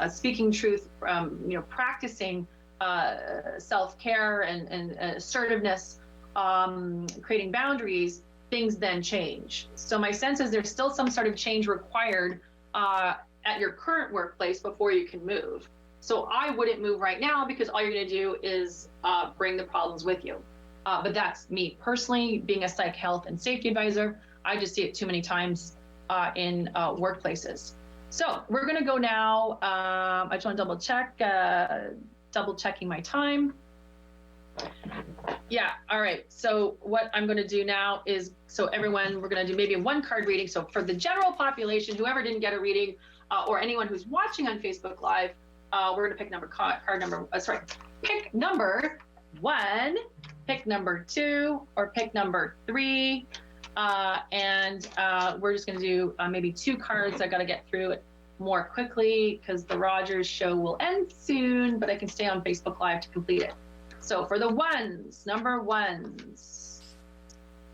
speaking truth, you know, practicing self-care and assertiveness, creating boundaries, things then change. So my sense is there's still some sort of change required at your current workplace before you can move. So I wouldn't move right now, because all you're going to do is bring the problems with you. But that's me personally, being a psych health and safety advisor. I just see it too many times in workplaces. So we're going to go now. I just want to double checking my time. Yeah. All right. So what I'm going to do now is, so everyone, we're going to do maybe a one card reading. So for the general population, whoever didn't get a reading, or anyone who's watching on Facebook Live, we're going to pick pick number 1, pick number 2, or pick number 3. We're just going to do maybe 2 cards. I got to get through it more quickly because the Rogers show will end soon, but I can stay on Facebook Live to complete it. So for the ones, number 1s,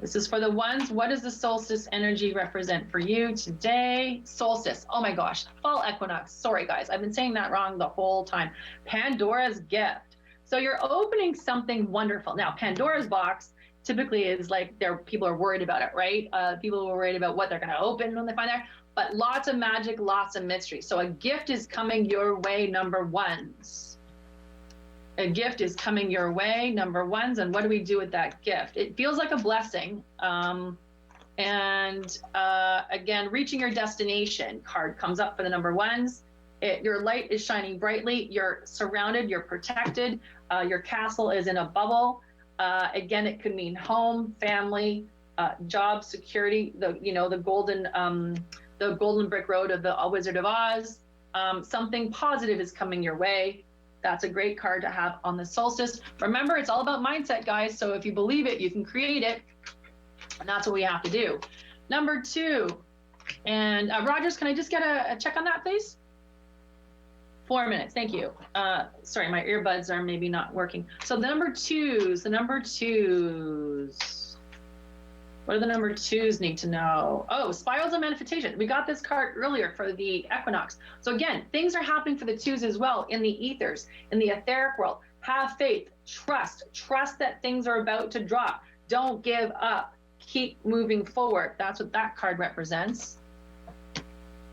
this is for the ones. What does the solstice energy represent for you today? Solstice. Oh my gosh. Fall equinox. Sorry, guys. I've been saying that wrong the whole time. Pandora's gift. So you're opening something wonderful. Now, Pandora's box typically is like people are worried about it, right? People are worried about what they're going to open when they find out. But lots of magic, lots of mystery. So a gift is coming your way, number 1s. A gift is coming your way, number 1s. And what do we do with that gift? It feels like a blessing. Again, reaching your destination card comes up for the number 1s. Your light is shining brightly. You're surrounded, you're protected. Your castle is in a bubble. Again, it could mean home, family, job, security, the golden brick road of the Wizard of Oz. Something positive is coming your way. That's a great card to have on the solstice. Remember, it's all about mindset, guys. So if you believe it, you can create it. And that's what we have to do. Number 2. And Rogers, can I just get a check on that, please? 4 minutes. Thank you. Sorry, my earbuds are maybe not working. So the number 2s. What do the number 2s need to know? Oh, spirals of manifestation. We got this card earlier for the equinox. So again, things are happening for the 2s as well in the ethers, in the etheric world. Have faith, trust that things are about to drop. Don't give up. Keep moving forward. That's what that card represents.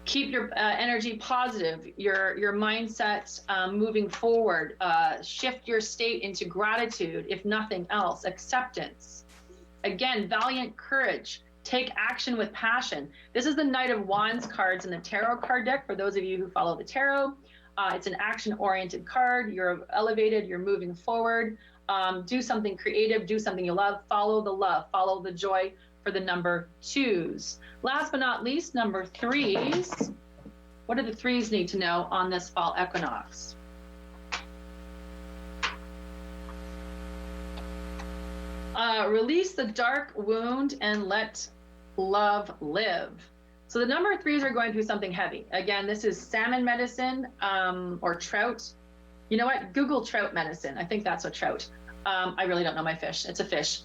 Keep your energy positive, your mindset moving forward. Shift your state into gratitude, if nothing else. Acceptance. Again, valiant courage. Take action with passion. This is the Knight of Wands cards in the tarot card deck for those of you who follow the tarot. It's an action-oriented card. You're elevated, you're moving forward. Do something creative, do something you love, follow the love, follow the joy for the number 2s. Last but not least, number 3s. What do the 3s need to know on this fall equinox? Release the dark wound and let love live. So the number 3s are going through something heavy. Again, this is salmon medicine or trout. You know what? Google trout medicine. I think that's a trout. I really don't know my fish. It's a fish.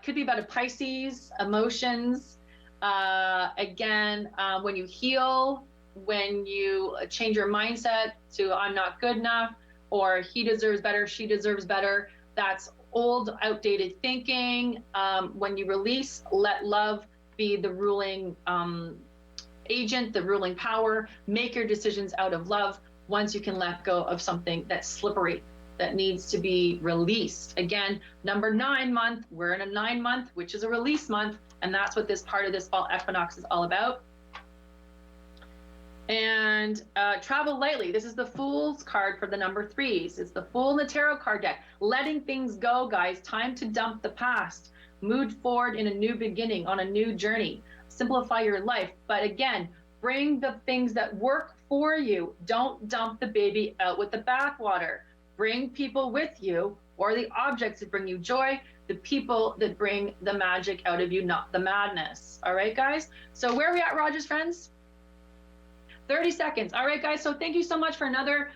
Could be about a Pisces, emotions. Again, when you heal, when you change your mindset to I'm not good enough, or he deserves better, she deserves better. That's old, outdated thinking. When you release, let love be the ruling agent, the ruling power. Make your decisions out of love. Once you can let go of something that's slippery, that needs to be released. Again, number 9 month, we're in a 9 month, which is a release month. And that's what this part of this fall equinox is all about. And travel lightly. This is the Fool's card for the number 3s. It's the Fool in the tarot card deck. Letting things go, guys. Time to dump the past. Move forward in a new beginning, on a new journey. Simplify your life. But again, bring the things that work for you. Don't dump the baby out with the bathwater. Bring people with you, or the objects that bring you joy, the people that bring the magic out of you, not the madness. All right, guys? So where are we at, Rogers friends? 30 seconds. All right, guys. So thank you so much for another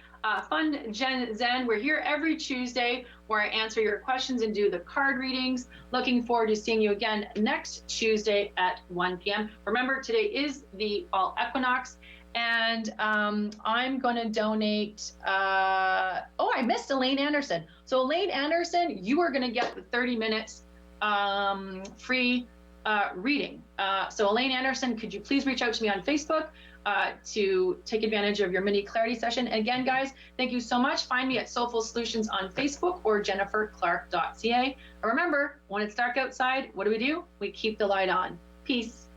fun Gen Zen. We're here every Tuesday where I answer your questions and do the card readings. Looking forward to seeing you again next Tuesday at 1 p.m. Remember, today is the fall equinox, and I'm going to donate. Oh, I missed Elaine Anderson. So Elaine Anderson, you are going to get the 30 minutes free reading. So Elaine Anderson, could you please reach out to me on Facebook to take advantage of your mini clarity session? Again, guys, thank you so much. Find me at Soulful Solutions on Facebook or jenniferclark.ca. And remember, when it's dark outside, what do? We keep the light on. Peace.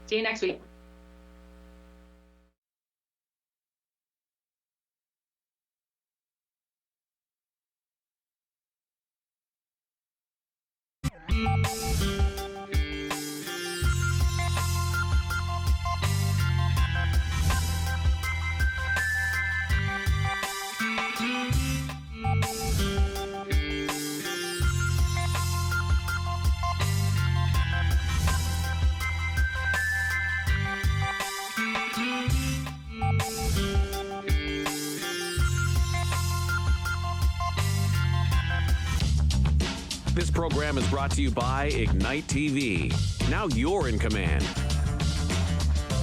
See you next week. This program is brought to you by Ignite TV. Now you're in command.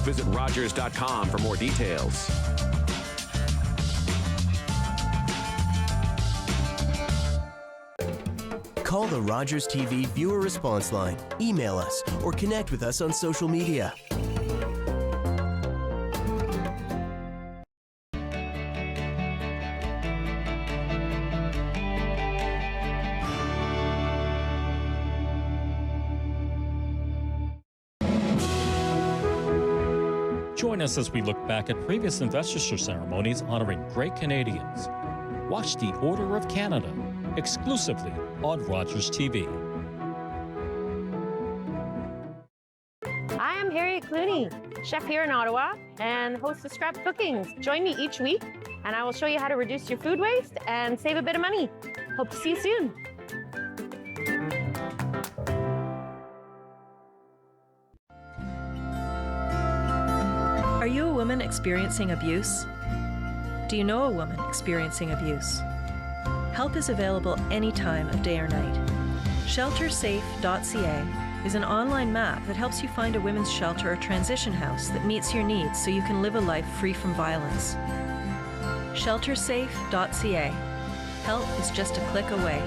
Visit Rogers.com for more details. Call the Rogers TV viewer response line, email us, or connect with us on social media. Join us as we look back at previous investiture ceremonies honoring great Canadians. Watch the Order of Canada exclusively on Rogers TV. Hi, I'm Harriet Clooney, chef here in Ottawa and host of Scrap Cookings. Join me each week and I will show you how to reduce your food waste and save a bit of money. Hope to see you soon. Are you a woman experiencing abuse? Do you know a woman experiencing abuse? Help is available any time of day or night. ShelterSafe.ca is an online map that helps you find a women's shelter or transition house that meets your needs so you can live a life free from violence. ShelterSafe.ca. Help is just a click away.